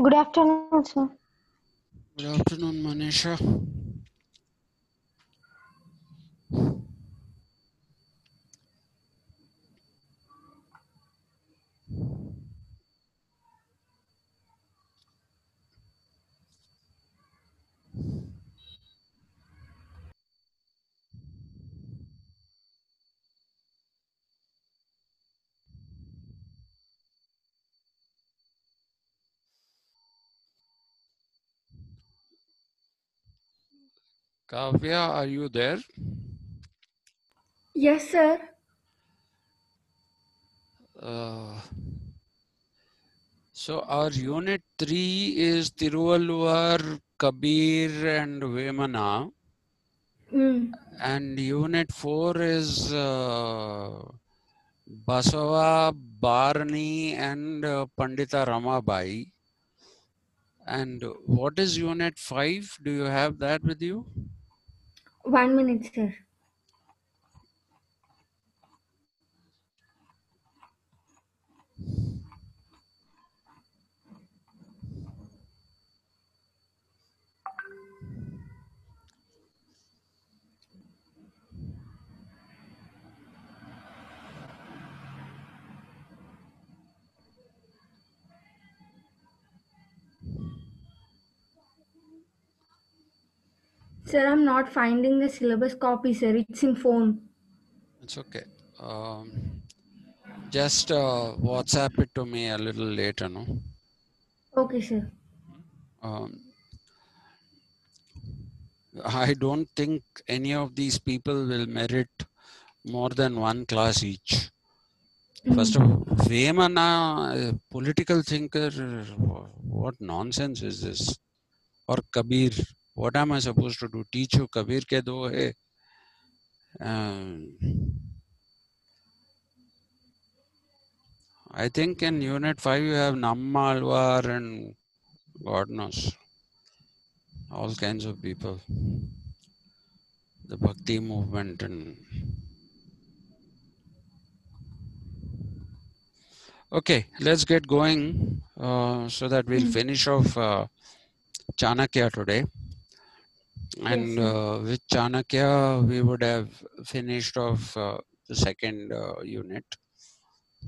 Good afternoon, sir. Good afternoon, Manisha. Kavya, are you there? Yes, sir. Uh, so our unit 3 is Tiruvalluvar, Kabir and Vemana. Mm. And unit 4 is Basava, Barni and Pandita Ramabai. And what is unit 5? Do you have that with you? 1 minute, sir. Sir, I'm not finding the syllabus copy, sir. It's in phone. It's okay. Just WhatsApp it to me a little later, no? Okay, sir. Um, I don't think any of these people will merit more than one class each. First of Mm. all, Vemana, a political thinker, what nonsense is this? Or Kabir, what am I supposed to do? Teach you Kabir ke do hai? I think in unit 5 you have Nammalwar and God knows, all kinds of people. The Bhakti movement and... Okay, let's get going so that we'll finish off Chanakya today. And Yes, sir. with Chanakya, we would have finished off the second unit.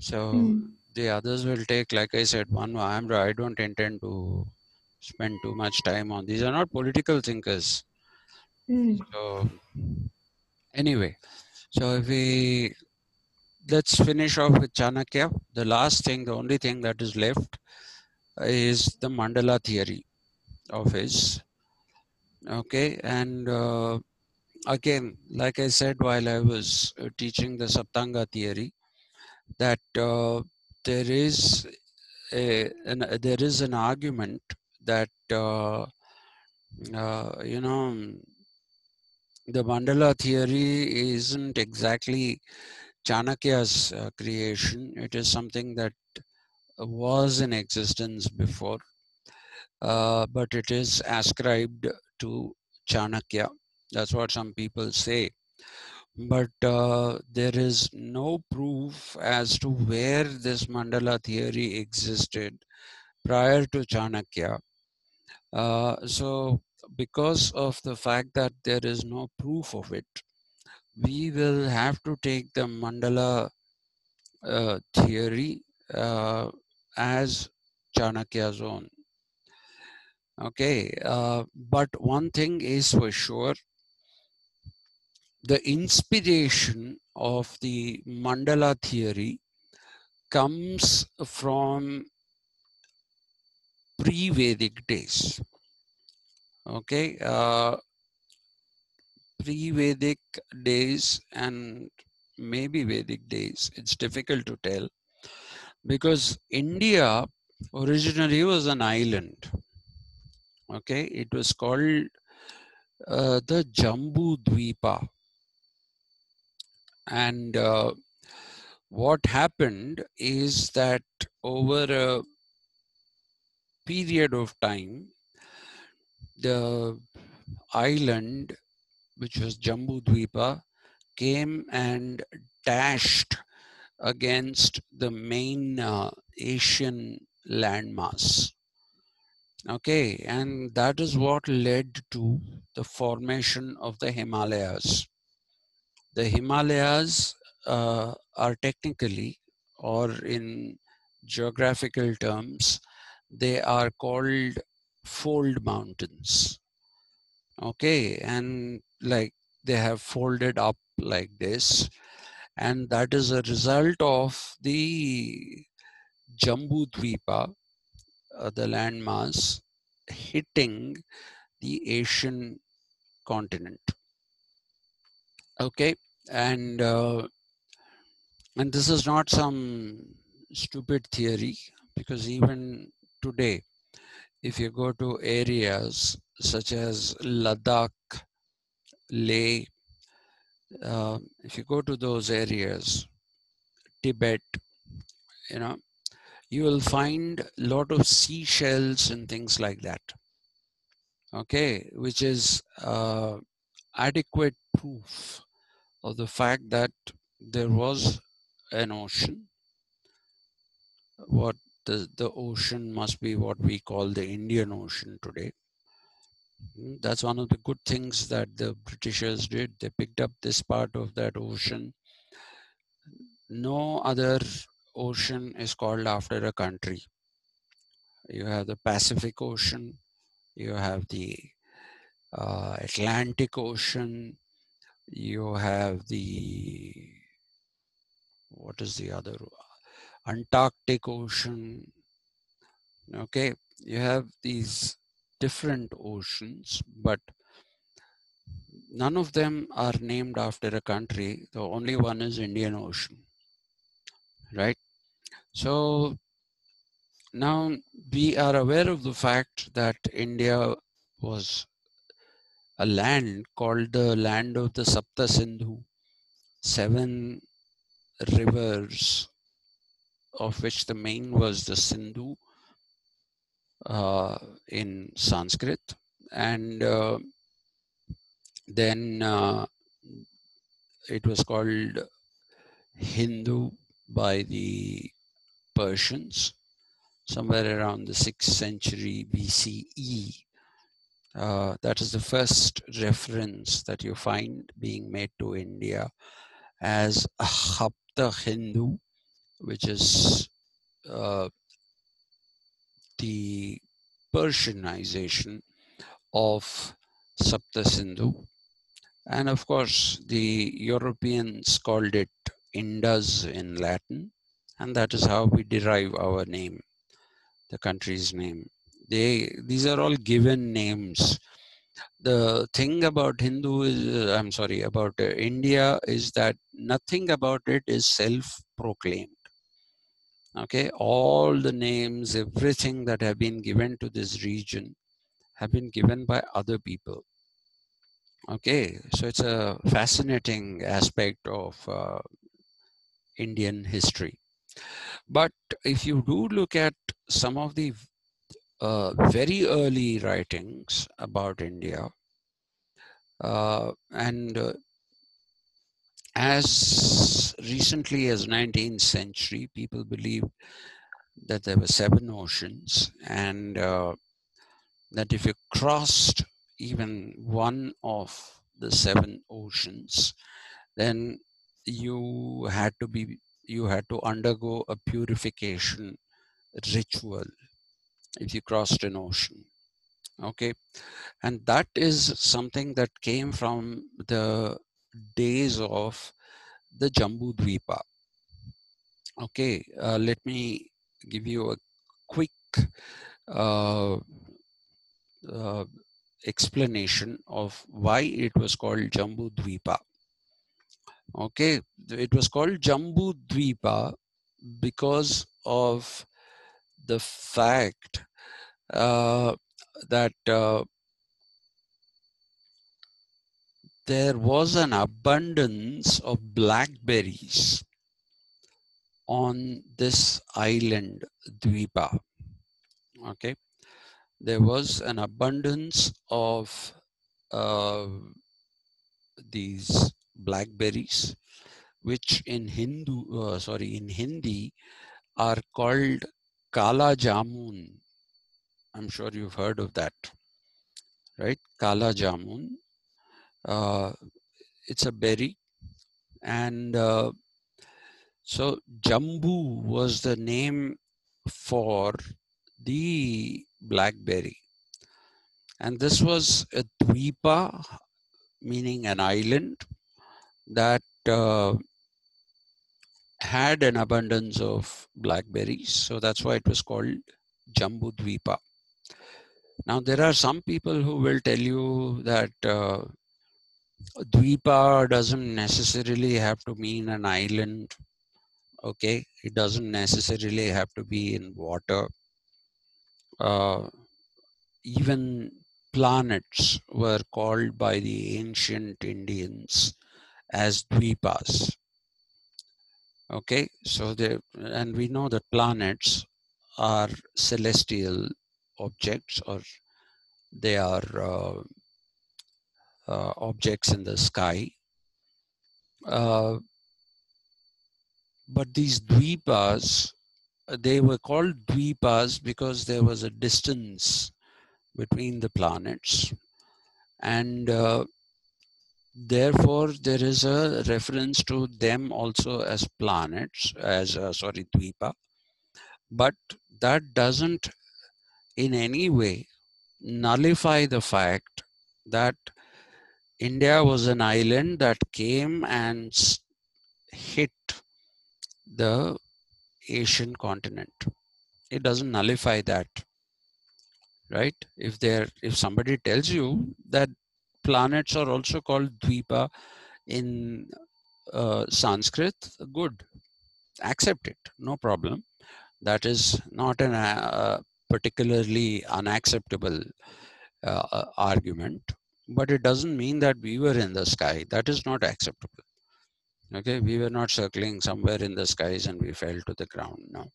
So Mm. the others will take, like I said, one. I don't intend to spend too much time on these. Are not political thinkers. Mm. So anyway, so if we let's finish off with Chanakya. The last thing, the only thing that is left is the Mandala theory of his. Okay, and again, like I said while I was teaching the Saptanga theory, that there is there is an argument that you know, the Mandala theory isn't exactly Chanakya's creation. It is something that was in existence before, but it is ascribed to Chanakya. That's what some people say. But there is no proof as to where this Mandala theory existed prior to Chanakya. So, because of the fact that there is no proof of it, we will have to take the Mandala theory as Chanakya's own. Okay, but one thing is for sure, the inspiration of the Mandala theory comes from pre-Vedic days. Okay, pre-Vedic days and maybe Vedic days. It's difficult to tell because India originally was an island. Okay, it was called the Jambu Dvipa, and what happened is that over a period of time, the island, which was Jambu Dvipa, came and dashed against the main Asian landmass. Okay, and that is what led to the formation of the Himalayas. The Himalayas are technically, or in geographical terms, they are called fold mountains. Okay, and like they have folded up like this, and that is a result of the Jambu Dvipa, the landmass, hitting the Asian continent. Okay, and this is not some stupid theory, because even today, if you go to areas such as Ladakh, Leh, if you go to those areas, Tibet, you know, you will find a lot of seashells and things like that. Okay, which is adequate proof of the fact that there was an ocean. What the ocean must be what we call the Indian Ocean today. That's one of the good things that the Britishers did. They picked up this part of that ocean. No other ocean is called after a country. You have the Pacific Ocean, you have the Atlantic Ocean, you have the, what is the other, Antarctic Ocean. Okay, you have these different oceans, but none of them are named after a country. The only one is Indian Ocean, right? So now we are aware of the fact that India was a land called the land of the Sapta Sindhu, 7 rivers, of which the main was the Sindhu uh, in Sanskrit, and then it was called Hindu by the Persians somewhere around the 6th century BCE. That is the first reference that you find being made to India as Hapta Hindu, which is uh, the Persianization of Sapta Sindhu. And of course, the Europeans called it Indus in Latin, and that is how we derive our name, the country's name. These are all given names. The thing about Hindu is, I'm sorry, about India is that nothing about it is self-proclaimed. Okay, all the names, everything that have been given to this region have been given by other people. Okay, so it's a fascinating aspect of Indian history. But if you do look at some of the very early writings about India, and as recently as 19th century, people believed that there were 7 oceans, and that if you crossed even one of the 7 oceans, then you had to undergo a purification ritual if you crossed an ocean. Okay, and that is something that came from the days of the Jambu Dvipa. Okay, let me give you a quick uh, uh, explanation of why it was called Jambu Dvipa. Okay, it was called Jambu Dvipa because of the fact that there was an abundance of blackberries on this island, Dvipa. Okay, there was an abundance of uh, these blackberries, which in in Hindi are called Kala Jamun. I'm sure you've heard of that, right? Kala jamun. Uh, it's a berry, and so Jambu was the name for the blackberry, and this was a dweepa, meaning an island that had an abundance of blackberries. So that's why it was called Jambu Dweepa. Now, there are some people who will tell you that Dweepa doesn't necessarily have to mean an island. Okay, it doesn't necessarily have to be in water. Uh, Even planets were called by the ancient Indians as Dweepas. Okay, so they, and we know that planets are celestial objects, or they are objects in the sky. Uh, but these dweepas, they were called dweepas because there was a distance between the planets, and therefore there is a reference to them also as planets, as sorry, dweepa. But that doesn't in any way nullify the fact that India was an island that came and hit the Asian continent. It doesn't nullify that, right? If somebody tells you that planets are also called dweepa in Sanskrit, good, accept it, no problem. That is not an particularly unacceptable argument, but it doesn't mean that we were in the sky. That is not acceptable. Okay, we were not circling somewhere in the skies and we fell to the ground. No,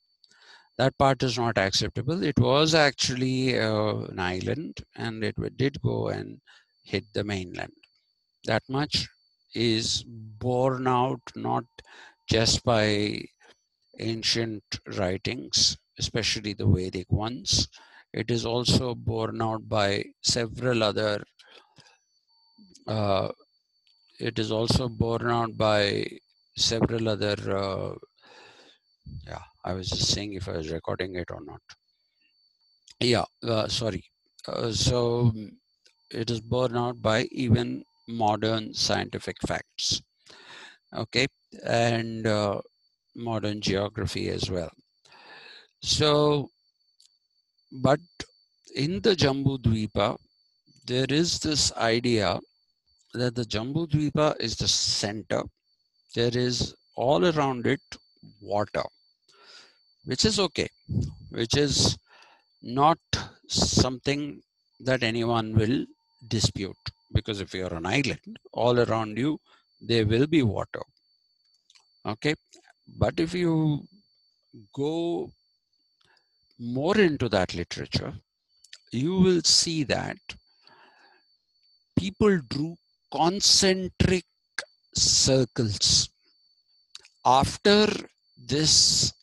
that part is not acceptable. It was actually an island, and it did go and hit the mainland. That much is borne out not just by ancient writings, especially the Vedic ones. It is also borne out by several other. Uh, it is also borne out by several other. Yeah, I was just saying if I was recording it or not. Yeah, sorry. So it is borne out by even modern scientific facts. Okay, and modern geography as well. So, but in the Jambu Dweepa, there is this idea that the Jambu Dweepa is the center. There is all around it water, which is okay, which is not something that anyone will dispute, because if you're an island, all around you there will be water. Okay, but if you go more into that literature, you will see that people drew concentric circles after this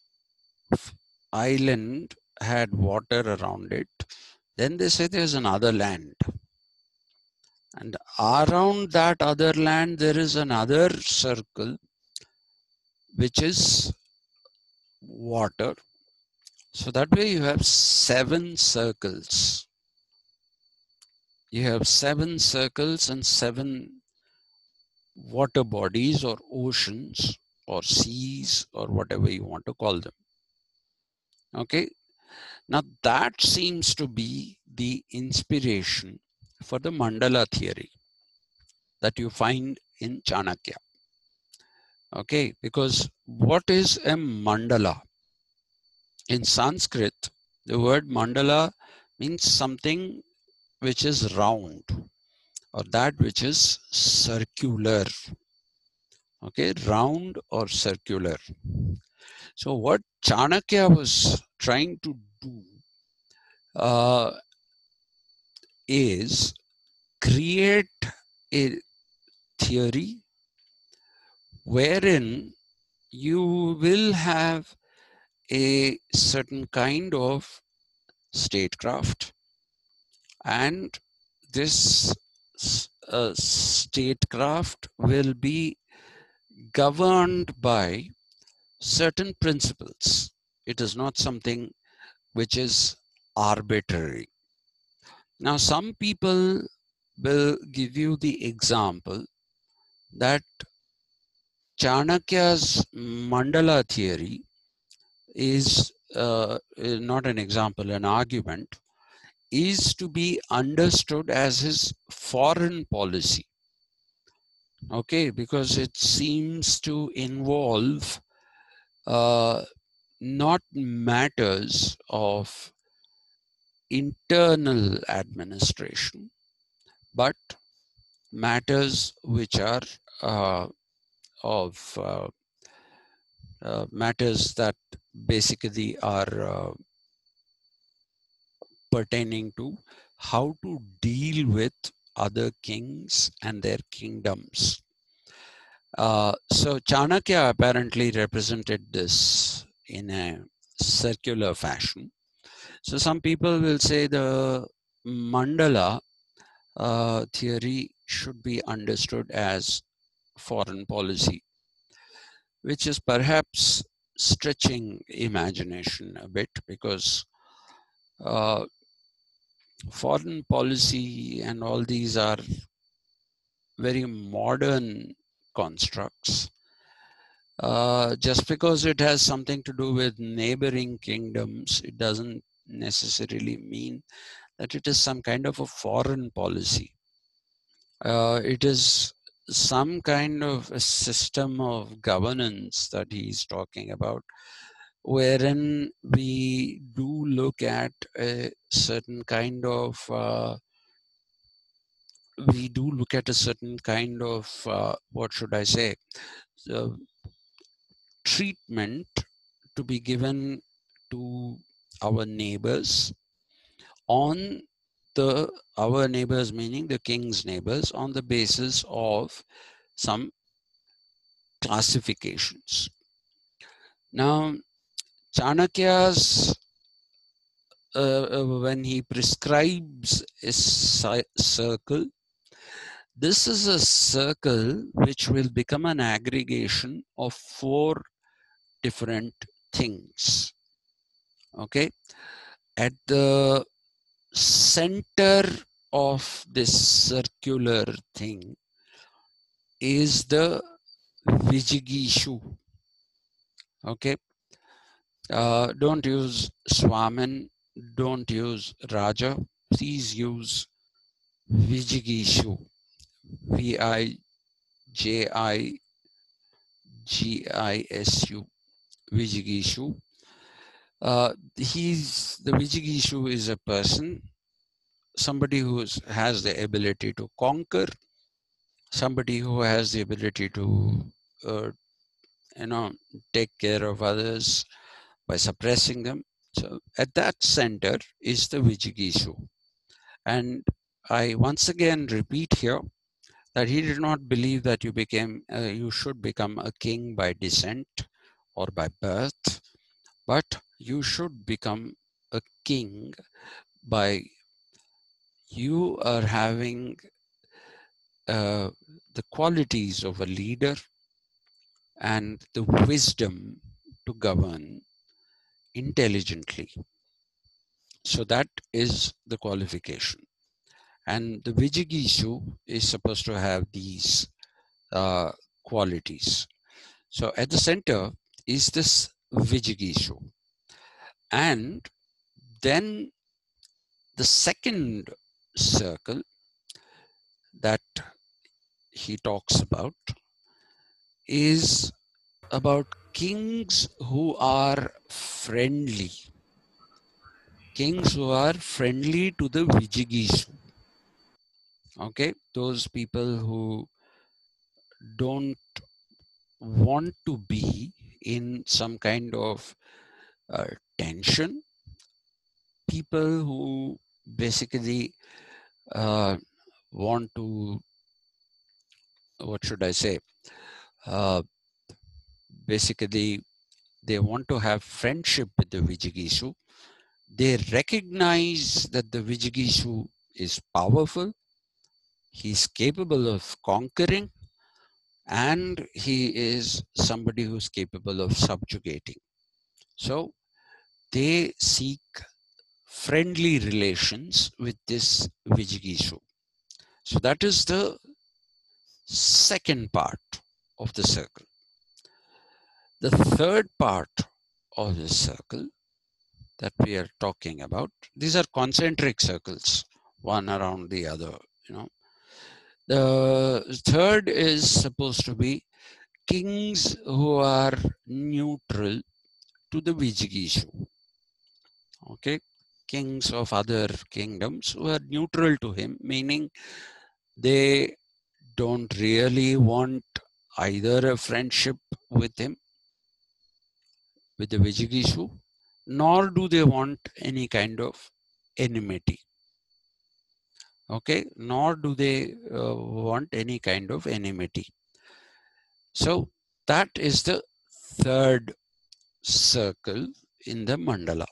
island had water around it. Then they say there's another land, and around that other land there is another circle which is water. So that way you have 7 circles. You have 7 circles and 7 water bodies or oceans or seas or whatever you want to call them. Okay. Now that seems to be the inspiration for the Mandala theory that you find in Chanakya. Okay, because what is a mandala? In Sanskrit, the word mandala means something which is round, or that which is circular. Okay, round or circular. So what Chanakya was trying to do uh, is create a theory wherein you will have a certain kind of statecraft, and this statecraft will be governed by certain principles. It is not something which is arbitrary. Now, some people will give you the example that Chanakya's Mandala theory is not an example, an argument, is to be understood as his foreign policy. Okay, because it seems to involve not matters of internal administration, but matters which are of matters that basically are pertaining to how to deal with other kings and their kingdoms. So Chanakya apparently represented this in a circular fashion. So some people will say the Mandala theory should be understood as foreign policy, which is perhaps stretching imagination a bit, because uh, foreign policy and all these are very modern constructs. Just because it has something to do with neighboring kingdoms, it doesn't necessarily mean that it is some kind of a foreign policy. It is some kind of a system of governance that he's talking about, wherein we do look at a certain kind of what should I say, uh, treatment to be given to our neighbors on our neighbors, meaning the king's neighbors, on the basis of some classifications. Now, Chanakya's when he prescribes a circle, this is a circle which will become an aggregation of 4 different things. Okay, at the center of this circular thing is the Vijigishu. Okay, don't use Swamin, don't use Raja, please use Vijigishu, Vijigishu, Vijigishu. The Vijigishu is a person, somebody who has the ability to conquer, somebody who has the ability to uh, take care of others by suppressing them. So at that center is the Vijigishu. And I once again repeat here that he did not believe that you should become a king by descent or by birth, but you should become a king by you are having the qualities of a leader and the wisdom to govern intelligently. So that is the qualification. And the Vijigishu is supposed to have these qualities. So at the center is this Vijigishu. And then the second circle that he talks about is about kings who are friendly. Kings who are friendly to the Vijigishu. Okay, those people who don't want to be in some kind of tension, people who basically want to, what should I say, uh, basically they want to have friendship with the Vijigishu, They recognize that the Vijigishu is powerful, he's capable of conquering, and he is somebody who's capable of subjugating. So they seek friendly relations with this Vijigishu. So that is the second part of the circle. The third part of the circle that we are talking about, these are concentric circles, one around the other, you know. The third is supposed to be kings who are neutral to the Vijigishu. Okay, kings of other kingdoms who are neutral to him, meaning they don't really want either a friendship with him, with the Vijigishu, nor do they want any kind of enmity. Okay, nor do they want any kind of enmity. So that is the third circle in the mandala.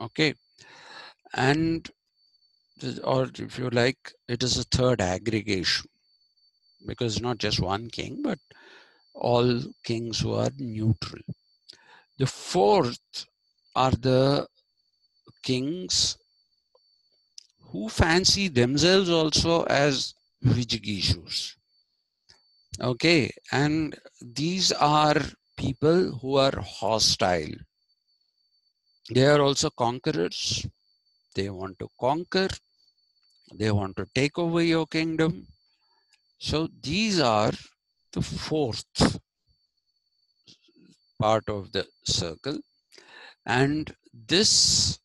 Okay, and or if you like, it is a third aggregation, because not just one king, but all kings who are neutral. The fourth are the kings who fancy themselves also as Vijigishus. Okay, and these are people who are hostile. They are also conquerors. They want to conquer, they want to take over your kingdom. So these are the fourth part of the circle, and this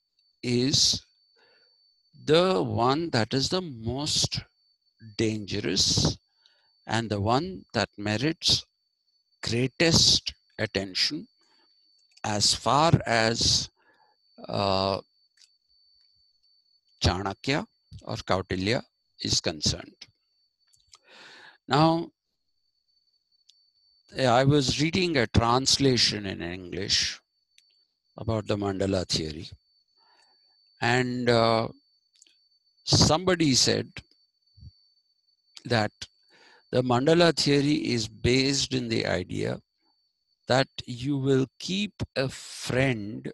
is the one that is the most dangerous and the one that merits greatest attention as far as uh, Chanakya or Kautilya is concerned. Now, I was reading a translation in English about the Mandala theory, and somebody said that the Mandala theory is based in the idea that you will keep a friend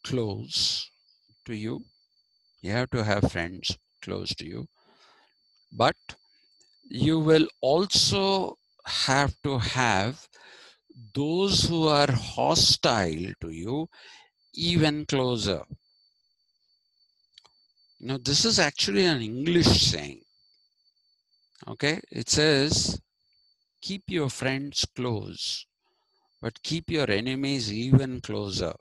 close to you. You have to have friends close to you, but you will also have to have those who are hostile to you even closer. Now, this is actually an English saying. Okay, it says, keep your friends close, but keep your enemies even closer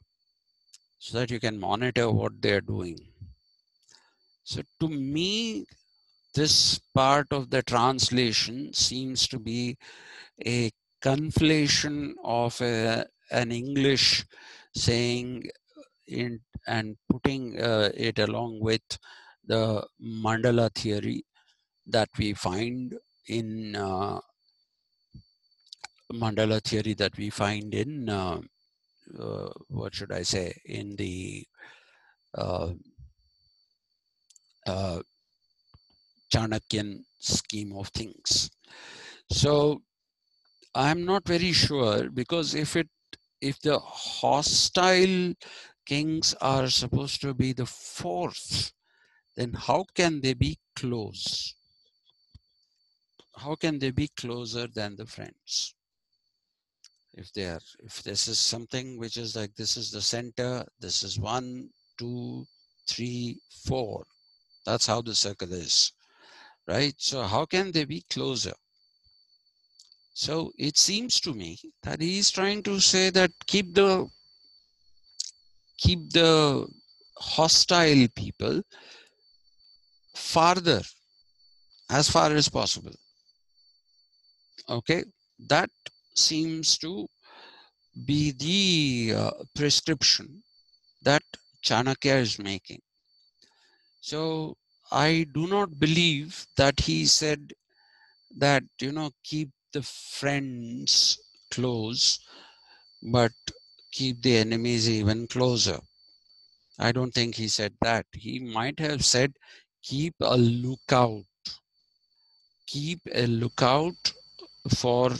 so that you can monitor what they're doing. So, to me, this part of the translation seems to be a conflation of an English saying in, and putting it along with the Mandala theory that we find in Mandala theory that we find in what should I say, in the uh, uh, Chanakyan scheme of things. So I'm not very sure, because if the hostile kings are supposed to be the fourth, then how can they be close? How can they be closer than the friends? If this is something which is like, this is the center, this is 1, 2, 3, 4. That's how the circle is, right? So how can they be closer? So it seems to me that he is trying to say that keep the hostile people farther, as far as possible. Okay, that seems to be the prescription that Chanakya is making. So I do not believe that he said that, keep the friends close, but keep the enemies even closer. I don't think he said that. He might have said, keep a lookout. Keep a lookout for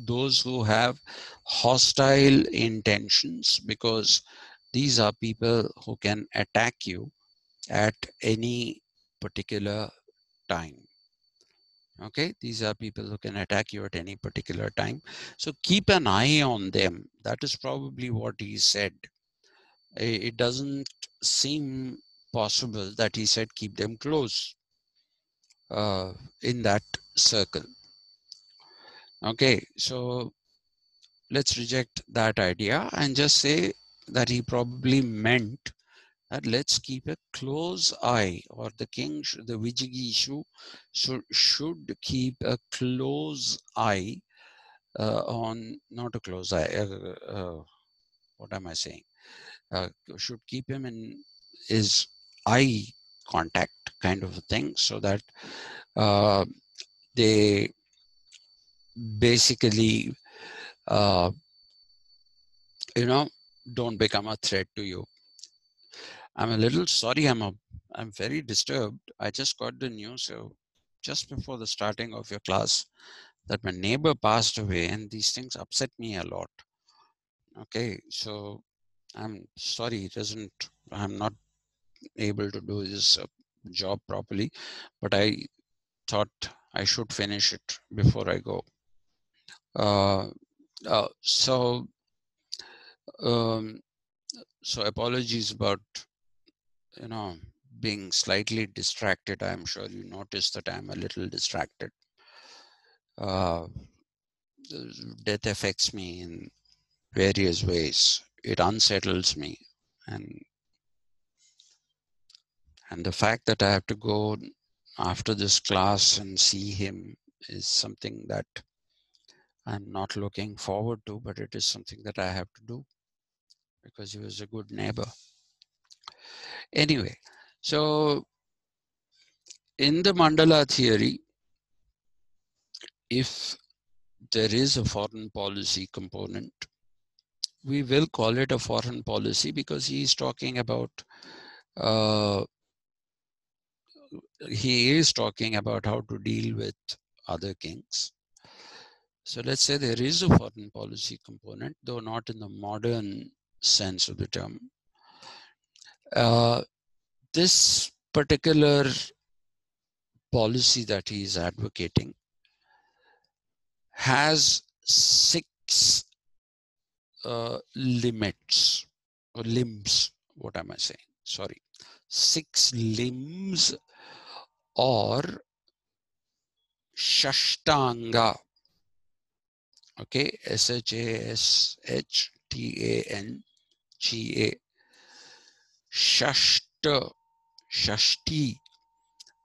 those who have hostile intentions, because these are people who can attack you at any particular time. Okay, these are people who can attack you at any particular time. So keep an eye on them. That is probably what he said. It doesn't seem possible that he said keep them close in that circle. Okay, so let's reject that idea and just say that he probably meant that let's keep a close eye, or the king, the Vijigishu should keep a close eye on, not a close eye, what am I saying? Should keep him in his eye contact kind of a thing, so that uh, they basically, uh, don't become a threat to you. I'm a little sorry. I'm very disturbed. I just got the news just before the starting of your class that my neighbor passed away, and these things upset me a lot. Okay, so I'm sorry. I'm not able to do this job properly, but I thought I should finish it before I go. Uh, so, um, so apologies about, being slightly distracted. I'm sure you noticed that I'm a little distracted. Uh, Death affects me in various ways. It unsettles me, and the fact that I have to go after this class and see him is something that I'm not looking forward to, but it is something that I have to do because he was a good neighbor. Anyway, so in the Mandala theory, if there is a foreign policy component, we will call it a foreign policy because he's talking about, he is talking about how to deal with other kings. So let's say there is a foreign policy component, though not in the modern sense of the term. This particular policy that he is advocating has 6 limits or limbs. What am I saying? Sorry. 6 limbs or Shashtanga. Okay, Shashtanga. Shashta, Shashti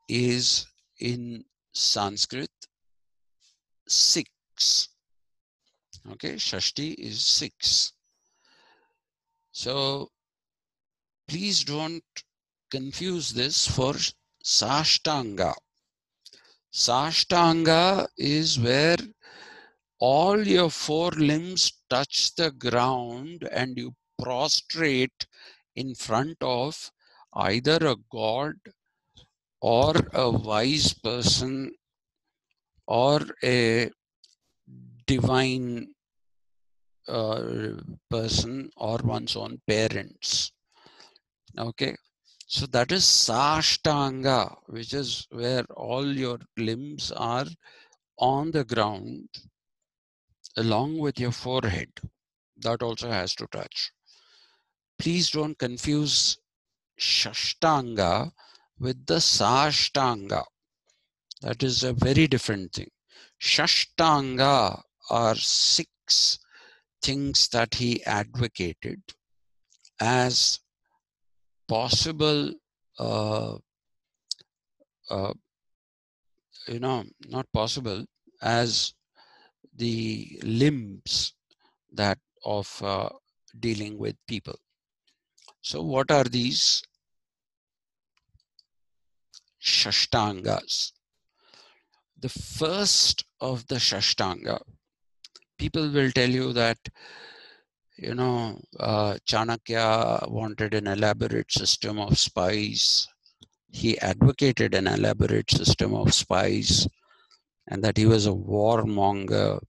is in Sanskrit 6. Okay, Shashti is 6. So please don't confuse this for Sashtanga. Sashtanga is where all your 4 limbs touch the ground and you prostrate in front of either a god or a wise person or a divine person or one's own parents. Okay, so that is Sashtanga, which is where all your limbs are on the ground along with your forehead. That also has to touch. Please don't confuse Shashtanga with the Sashtanga. That is a very different thing. Shashtanga are 6 things that he advocated as possible, uh, uh, not possible, as the limbs that of dealing with people. So what are these Shashtangas? The first of the Shashtanga, people will tell you that Chanakya wanted an elaborate system of spies. He advocated an elaborate system of spies and that he was a warmonger.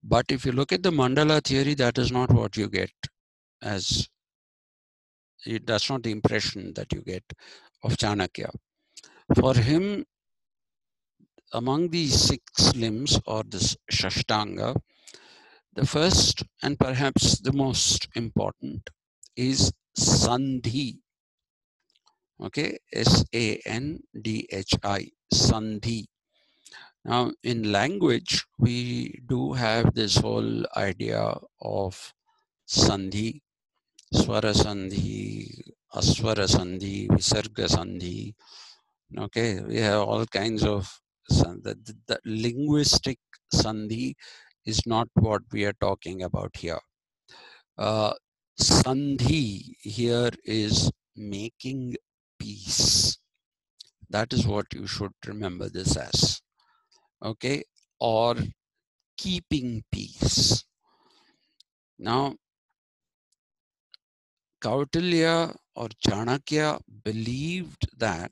But if you look at the Mandala theory, that is not what you get as that's not the impression that you get of Chanakya. For him, among these six limbs or this Shashtanga, the first and perhaps the most important is Sandhi. Okay, Sandhi, Sandhi. Now, in language, we do have this whole idea of Sandhi, Swara Sandhi, Aswara Sandhi, Visarga Sandhi. Okay, we have all kinds of the linguistic Sandhi is not what we are talking about here. Sandhi here is making peace. That is what you should remember this as. Okay, or keeping peace. Now, Kautilya or Chanakya believed that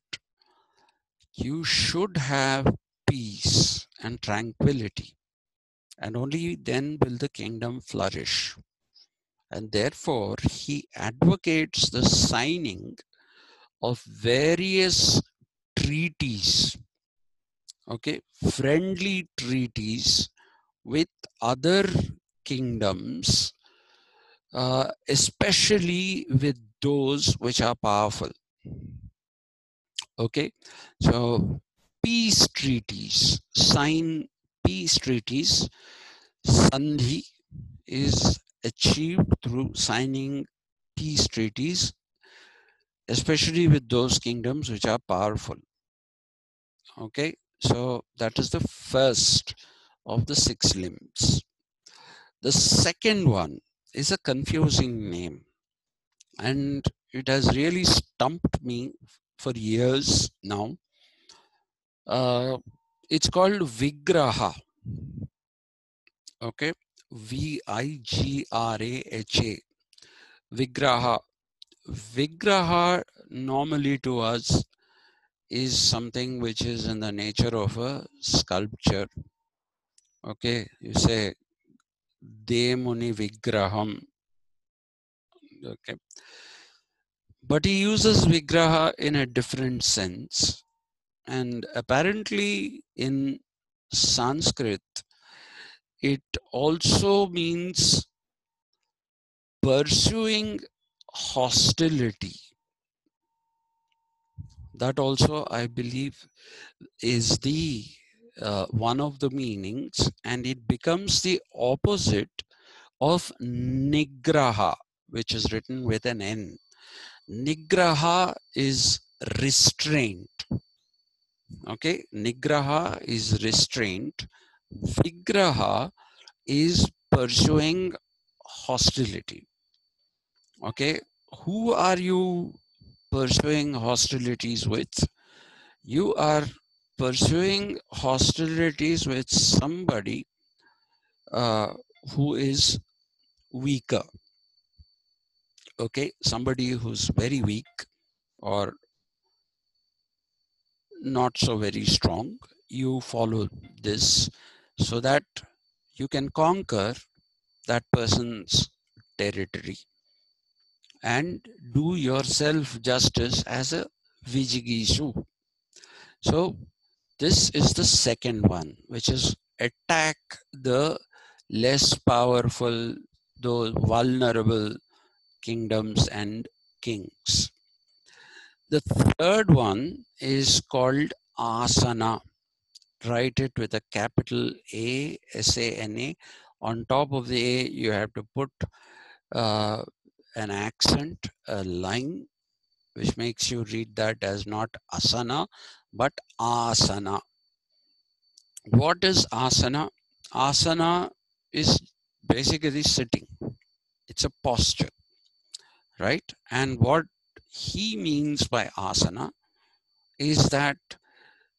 you should have peace and tranquility, and only then will the kingdom flourish. And therefore, he advocates the signing of various treaties, okay, friendly treaties with other kingdoms, especially with those which are powerful. Okay, so peace treaties, sign peace treaties. Sandhi is achieved through signing peace treaties, especially with those kingdoms which are powerful. Okay, so that is the first of the six limbs. The second one is a confusing name, and it has really stumped me for years now. It's called Vigraha. Okay, Vigraha. Vigraha. Vigraha normally to us is something which is in the nature of a sculpture. Okay, you say Demuni Vigraham. Okay, but he uses Vigraha in a different sense, and apparently in Sanskrit it also means pursuing hostility. That also, I believe, is the one of the meanings, and it becomes the opposite of nigraha, which is written with an N. Nigraha is restraint. Okay, nigraha is restraint. Vigraha is pursuing hostility. Okay, who are you pursuing hostilities with? You are pursuing hostilities with somebody who is weaker. Okay, somebody who's very weak or not so very strong. You follow this so that you can conquer that person's territory and do yourself justice as a Vijigishu. So this is the second one, which is attack the less powerful, those vulnerable kingdoms and kings. The third one is called asana. Write it with a capital A, S-A-N-A. On top of the A, you have to put uh, an accent, a line, which makes you read that as not asana, but asana. What is asana? Asana is basically sitting. It's a posture, right? And what he means by asana is that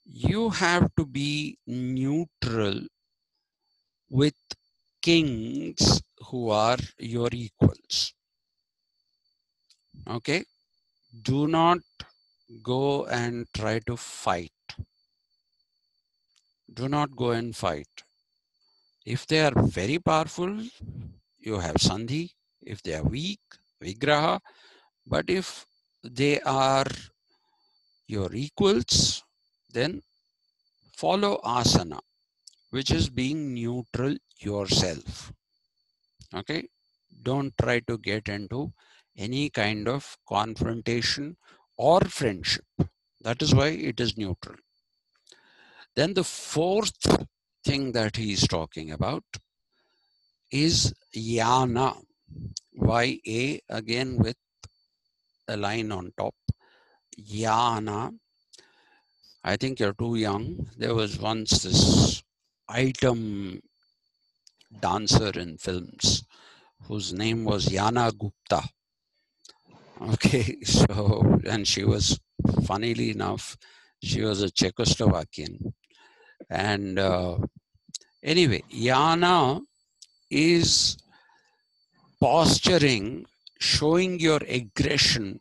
you have to be neutral with kings who are your equals. Okay? Do not go and try to fight. Do not go and fight. If they are very powerful, you have Sandhi. If they are weak, Vigraha. But if they are your equals, then follow asana, which is being neutral yourself. Okay? Don't try to get into any kind of confrontation or friendship. That is why it is neutral. Then the fourth thing that he is talking about is yana. Ya again with a line on top. Yana. I think you're too young. There was once this item dancer in films whose name was Yana Gupta. Okay, so, and she was, funnily enough, she was a Czechoslovakian. And anyway, Yana is posturing, showing your aggression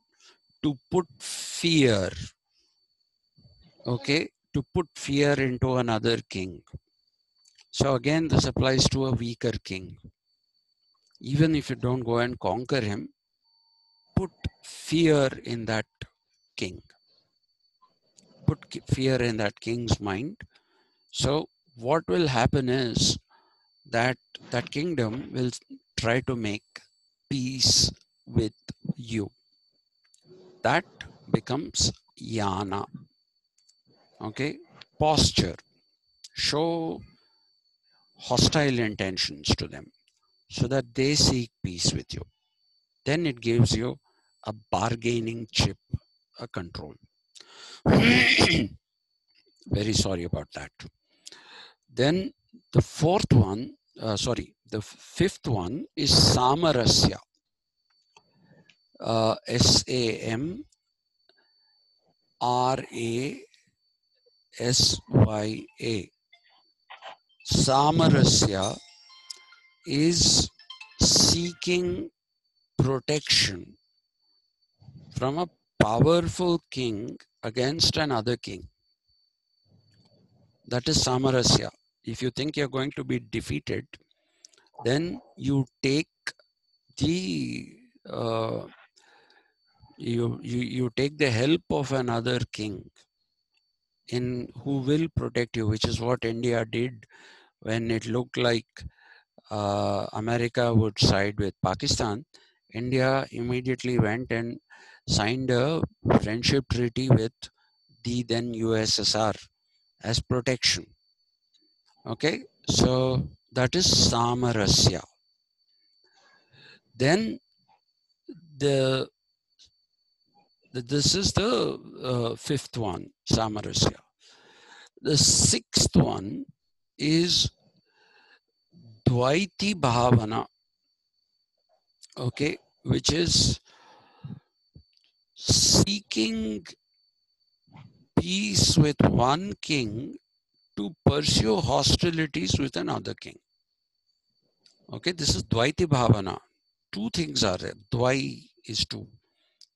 to put fear, okay, to put fear into another king. So again, this applies to a weaker king. Even if you don't go and conquer him, put fear in that king. Put fear in that king's mind. So what will happen is that that kingdom will try to make peace with you. That becomes yana. Okay, posture. Show hostile intentions to them so that they seek peace with you. Then it gives you a bargaining chip, a control. Very sorry about that. Then the fourth one, the fifth one is samarasya. Samarasya. Samarasya is seeking protection from a powerful king against another king. That is samarasya. If you think you're going to be defeated, then you take the you take the help of another king in who will protect you, which is what India did when it looked like America would side with Pakistan. India immediately went and signed a friendship treaty with the then USSR as protection. Okay, so that is samarasya. Then this is the fifth one, samarasya. The sixth one is dvaiti bhavana, okay, which is seeking peace with one king to pursue hostilities with another king. Okay, this is dvaiti bhavana. Two things are there. Dvai is two.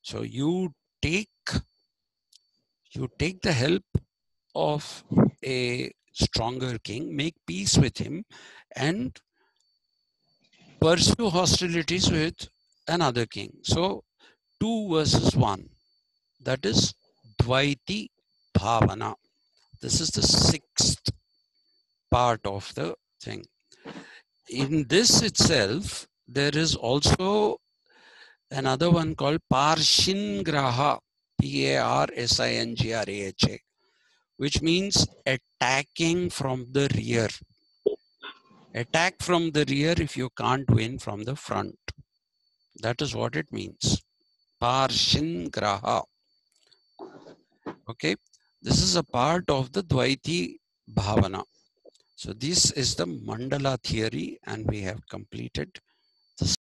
So you take the help of a stronger king, make peace with him, and pursue hostilities with another king. So 2 versus 1. That is Dvaiti Bhavana. This is the sixth part of the thing. In this itself, there is also another one called Parshingraha, Parsingraha, which means attacking from the rear. Attack from the rear if you can't win from the front. That is what it means. Parshingraha. Okay. This is a part of the Dvaiti Bhavana. So this is the Mandala theory, and we have completed.